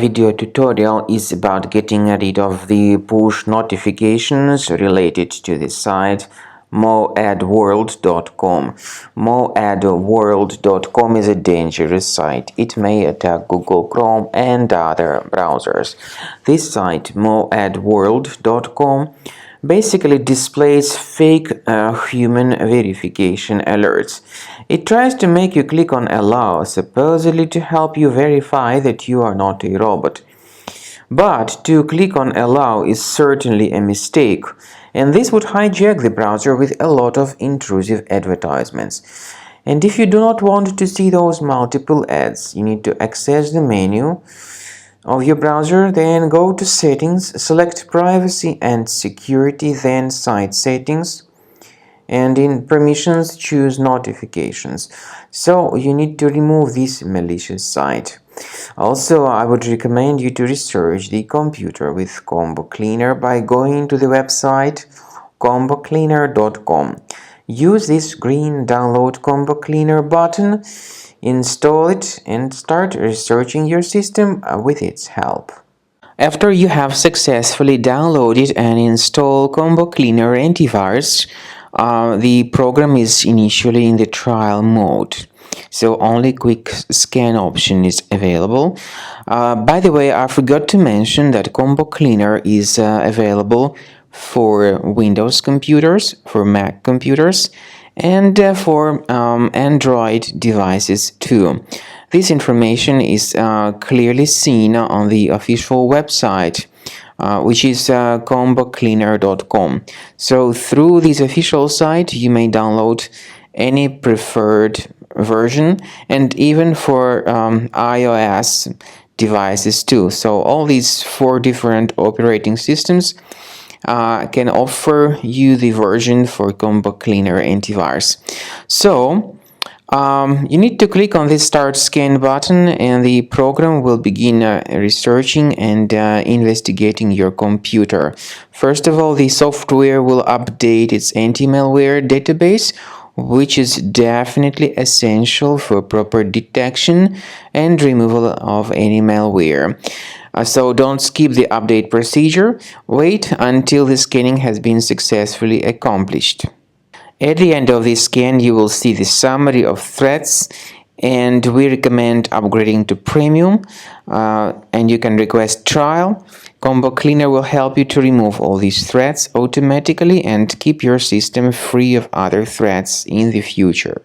Video tutorial is about getting rid of the push notifications related to the site moadworld.com. Moadworld.com is a dangerous site. It may attack Google Chrome and other browsers. This site, moadworld.com, basically displays fake human verification alerts. It tries to make you click on allow, supposedly to help you verify that you are not a robot. But to click on allow is certainly a mistake, and this would hijack the browser with a lot of intrusive advertisements. And if you do not want to see those multiple ads, you need to access the menu of your browser, then go to Settings, select Privacy and Security, then Site Settings, and in Permissions choose Notifications. So you need to remove this malicious site. Also, I would recommend you to research the computer with Combo Cleaner by going to the website combocleaner.com. Use this green Download Combo Cleaner button, install it, and start researching your system with its help. After you have successfully downloaded and installed Combo Cleaner antivirus, the program is initially in the trial mode, so only quick scan option is available. By the way, I forgot to mention that Combo Cleaner is available for Windows computers, for Mac computers, and for Android devices too. This information is clearly seen on the official website, which is combocleaner.com. So through this official site, you may download any preferred version, and even for iOS devices too. So all these 4 different operating systems can offer you the version for Combo Cleaner antivirus. So you need to click on this Start Scan button, and the program will begin researching and investigating your computer. First of all, the software will update its anti-malware database, which is definitely essential for proper detection and removal of any malware. So don't skip the update procedure. Wait until the scanning has been successfully accomplished. At the end of the scan, you will see the summary of threats, and we recommend upgrading to Premium, and you can request trial. Combo Cleaner will help you to remove all these threats automatically and keep your system free of other threats in the future.